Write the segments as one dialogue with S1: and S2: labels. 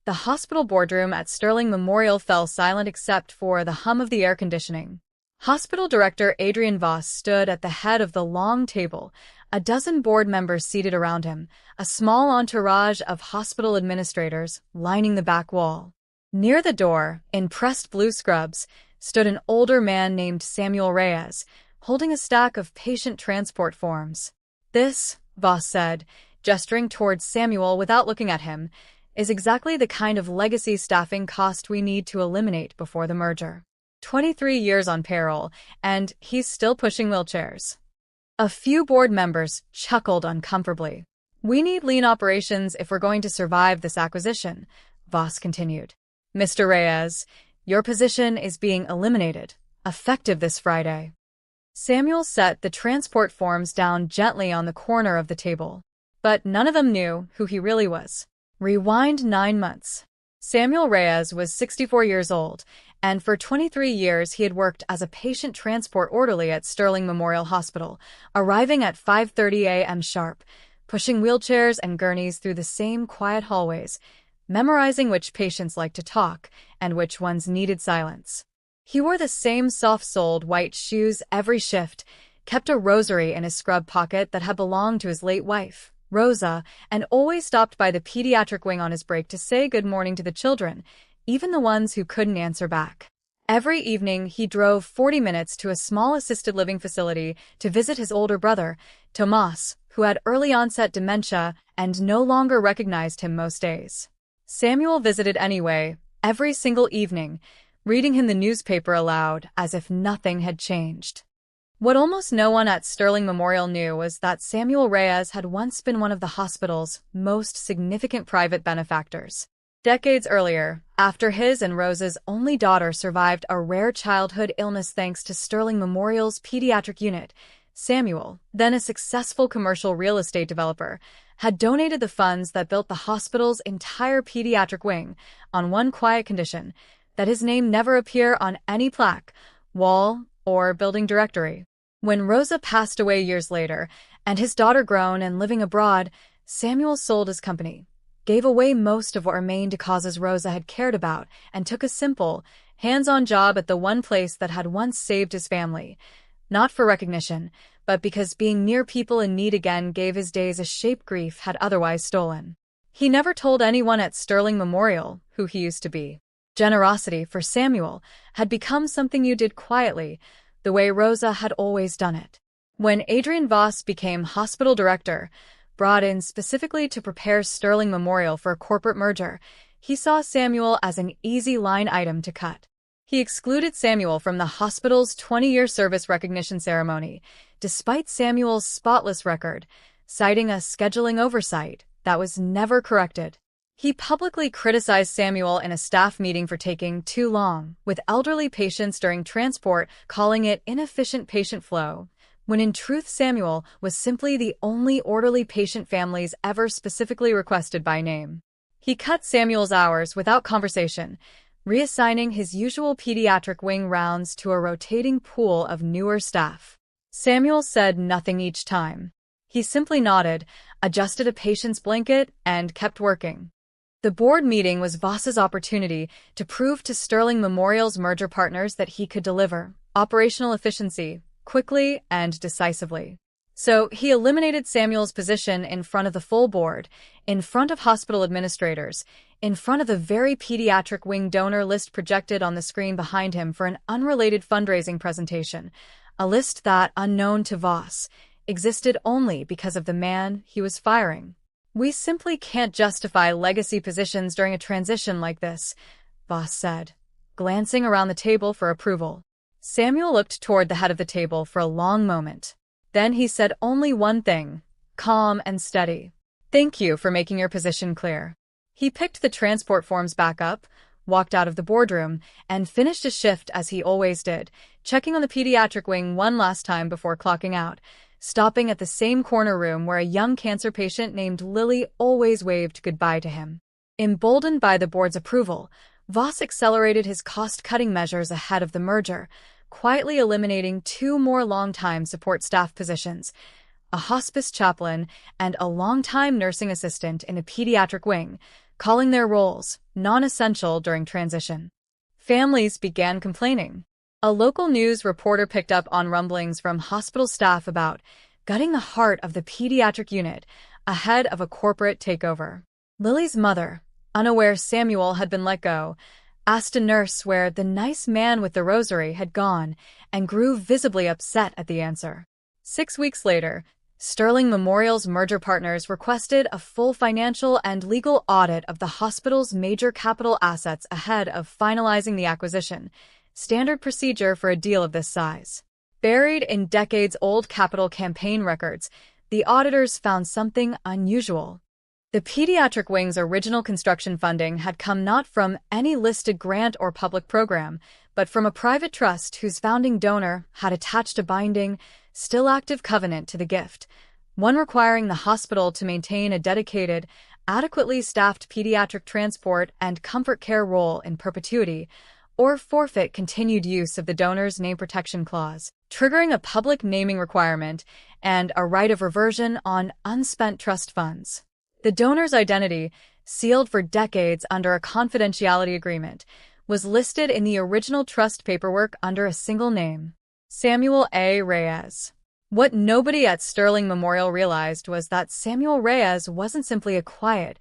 S1: The hospital boardroom at Sterling Memorial fell silent except for the hum of the air conditioning. Hospital director Adrian Voss stood at the head of the long table, a dozen board members seated around him, a small entourage of hospital administrators lining the back wall. Near the door, in pressed blue scrubs, stood an older man named Samuel Reyes, holding a stack of patient transport forms. "This," Voss said, gesturing towards Samuel without looking at him, "is exactly the kind of legacy staffing cost we need to eliminate before the merger. 23 years on payroll, and he's still pushing wheelchairs." A few board members chuckled uncomfortably. "We need lean operations if we're going to survive this acquisition," Voss continued. "Mr. Reyes, your position is being eliminated, effective this Friday." Samuel set the transport forms down gently on the corner of the table. But none of them knew who he really was. Rewind 9 months. Samuel Reyes was 64 years old, and for 23 years he had worked as a patient transport orderly at Sterling Memorial Hospital, arriving at 5:30 a.m. sharp, pushing wheelchairs and gurneys through the same quiet hallways, memorizing which patients liked to talk and which ones needed silence. He wore the same soft-soled white shoes every shift, kept a rosary in his scrub pocket that had belonged to his late wife, Rosa, and always stopped by the pediatric wing on his break to say good morning to the children, even the ones who couldn't answer back. Every evening, he drove 40 minutes to a small assisted living facility to visit his older brother, Tomas, who had early-onset dementia and no longer recognized him most days. Samuel visited anyway, every single evening, reading him the newspaper aloud as if nothing had changed. What almost no one at Sterling Memorial knew was that Samuel Reyes had once been one of the hospital's most significant private benefactors. Decades earlier, after his and Rosa's only daughter survived a rare childhood illness thanks to Sterling Memorial's pediatric unit, Samuel, then a successful commercial real estate developer, had donated the funds that built the hospital's entire pediatric wing on one quiet condition: that his name never appear on any plaque, wall, or building directory. When Rosa passed away years later, and his daughter grown and living abroad, Samuel sold his company, gave away most of what remained to causes Rosa had cared about, and took a simple, hands-on job at the one place that had once saved his family. Not for recognition, but because being near people in need again gave his days a shape grief had otherwise stolen. He never told anyone at Sterling Memorial who he used to be. Generosity, for Samuel, had become something you did quietly, the way Rosa had always done it. When Adrian Voss became hospital director, brought in specifically to prepare Sterling Memorial for a corporate merger, he saw Samuel as an easy line item to cut. He excluded Samuel from the hospital's 20-year service recognition ceremony, despite Samuel's spotless record, citing a scheduling oversight that was never corrected. He publicly criticized Samuel in a staff meeting for taking too long with elderly patients during transport, calling it inefficient patient flow, when in truth Samuel was simply the only orderly patient families ever specifically requested by name. He cut Samuel's hours without conversation, reassigning his usual pediatric wing rounds to a rotating pool of newer staff. Samuel said nothing each time. He simply nodded, adjusted a patient's blanket, and kept working. The board meeting was Voss's opportunity to prove to Sterling Memorial's merger partners that he could deliver operational efficiency quickly and decisively. So he eliminated Samuel's position in front of the full board, in front of hospital administrators, in front of the very pediatric wing donor list projected on the screen behind him for an unrelated fundraising presentation, a list that, unknown to Voss, existed only because of the man he was firing. "We simply can't justify legacy positions during a transition like this," Voss said, glancing around the table for approval. Samuel looked toward the head of the table for a long moment. Then he said only one thing, calm and steady. "Thank you for making your position clear." He picked the transport forms back up, walked out of the boardroom, and finished his shift as he always did, checking on the pediatric wing one last time before clocking out, stopping at the same corner room where a young cancer patient named Lily always waved goodbye to him. Emboldened by the board's approval, Voss accelerated his cost-cutting measures ahead of the merger, quietly eliminating 2 more long-time support staff positions, a hospice chaplain and a long-time nursing assistant in the pediatric wing, calling their roles non-essential during transition. Families began complaining. A local news reporter picked up on rumblings from hospital staff about gutting the heart of the pediatric unit ahead of a corporate takeover. Lily's mother, unaware Samuel had been let go, asked a nurse where the nice man with the rosary had gone and grew visibly upset at the answer. 6 weeks later, Sterling Memorial's merger partners requested a full financial and legal audit of the hospital's major capital assets ahead of finalizing the acquisition, standard procedure for a deal of this size. Buried in decades-old capital campaign records, the auditors found something unusual. The pediatric wing's original construction funding had come not from any listed grant or public program, but from a private trust whose founding donor had attached a binding, still active covenant to the gift, one requiring the hospital to maintain a dedicated, adequately staffed pediatric transport and comfort care role in perpetuity, or forfeit continued use of the donor's name protection clause, triggering a public naming requirement and a right of reversion on unspent trust funds. The donor's identity, sealed for decades under a confidentiality agreement, was listed in the original trust paperwork under a single name: Samuel A. Reyes. What nobody at Sterling Memorial realized was that Samuel Reyes wasn't simply a quiet,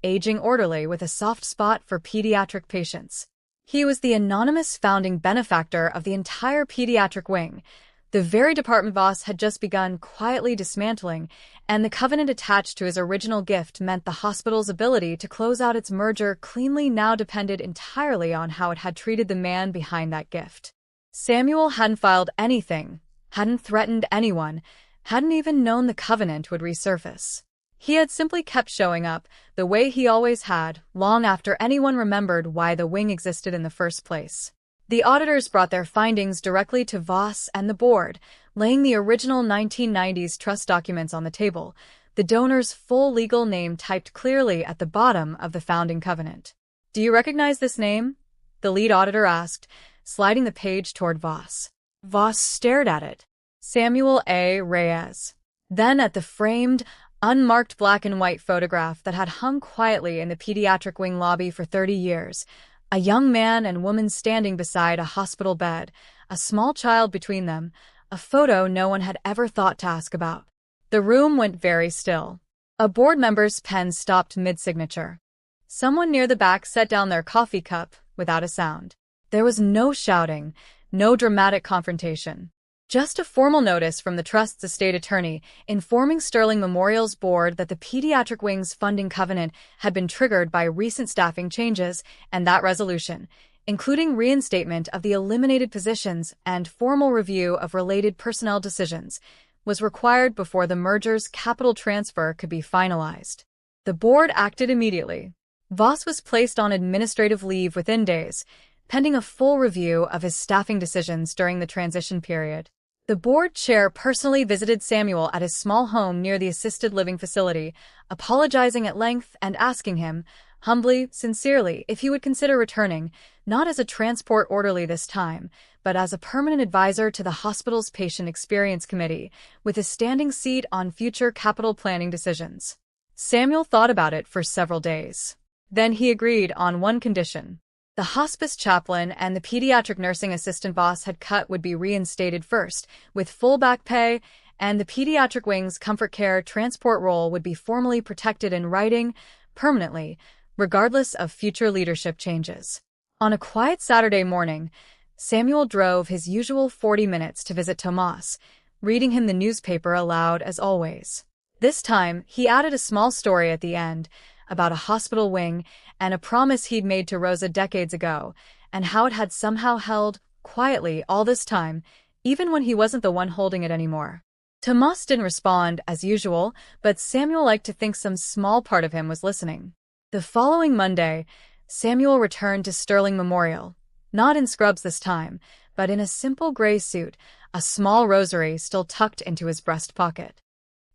S1: aging orderly with a soft spot for pediatric patients. He was the anonymous founding benefactor of the entire pediatric wing, the very department Voss had just begun quietly dismantling, and the covenant attached to his original gift meant the hospital's ability to close out its merger cleanly now depended entirely on how it had treated the man behind that gift. Samuel hadn't filed anything, hadn't threatened anyone, hadn't even known the covenant would resurface. He had simply kept showing up, the way he always had, long after anyone remembered why the wing existed in the first place. The auditors brought their findings directly to Voss and the board, laying the original 1990s trust documents on the table, the donor's full legal name typed clearly at the bottom of the founding covenant. "Do you recognize this name?" the lead auditor asked, sliding the page toward Voss. Voss stared at it. Samuel A. Reyes. Then at the framed, unmarked black and white photograph that had hung quietly in the pediatric wing lobby for 30 years, a young man and woman standing beside a hospital bed, a small child between them, a photo no one had ever thought to ask about. The room went very still. A board member's pen stopped mid-signature. Someone near the back set down their coffee cup without a sound. There was no shouting, no dramatic confrontation. Just a formal notice from the trust's estate attorney informing Sterling Memorial's board that the pediatric wing's funding covenant had been triggered by recent staffing changes, and that resolution, including reinstatement of the eliminated positions and formal review of related personnel decisions, was required before the merger's capital transfer could be finalized. The board acted immediately. Voss was placed on administrative leave within days, pending a full review of his staffing decisions during the transition period. The board chair personally visited Samuel at his small home near the assisted living facility, apologizing at length and asking him, humbly, sincerely, if he would consider returning, not as a transport orderly this time, but as a permanent advisor to the hospital's patient experience committee, with a standing seat on future capital planning decisions. Samuel thought about it for several days. Then he agreed on one condition. The hospice chaplain and the pediatric nursing assistant Voss had cut would be reinstated first, with full back pay, and the pediatric wing's comfort care transport role would be formally protected in writing, permanently, regardless of future leadership changes. On a quiet Saturday morning, Samuel drove his usual 40 minutes to visit Tomas, reading him the newspaper aloud as always. This time, he added a small story at the end, about a hospital wing and a promise he'd made to Rosa decades ago, and how it had somehow held, quietly, all this time, even when he wasn't the one holding it anymore. Tomas didn't respond, as usual, but Samuel liked to think some small part of him was listening. The following Monday, Samuel returned to Sterling Memorial, not in scrubs this time, but in a simple gray suit, a small rosary still tucked into his breast pocket.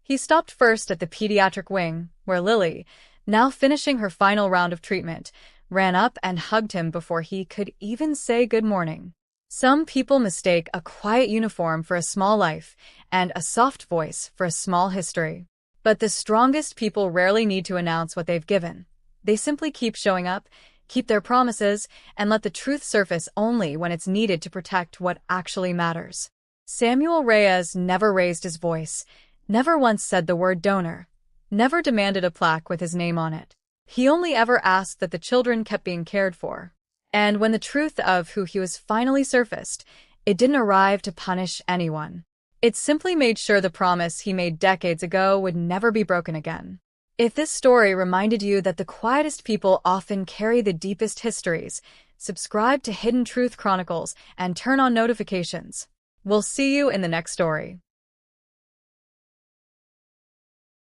S1: He stopped first at the pediatric wing, where Lily, now finishing her final round of treatment, ran up and hugged him before he could even say good morning. Some people mistake a quiet uniform for a small life, and a soft voice for a small history. But the strongest people rarely need to announce what they've given. They simply keep showing up, keep their promises, and let the truth surface only when it's needed to protect what actually matters. Samuel Reyes never raised his voice, never once said the word donor, never demanded a plaque with his name on it. He only ever asked that the children kept being cared for. And when the truth of who he was finally surfaced, it didn't arrive to punish anyone. It simply made sure the promise he made decades ago would never be broken again. If this story reminded you that the quietest people often carry the deepest histories, subscribe to Hidden Truth Chronicles and turn on notifications. We'll see you in the next story.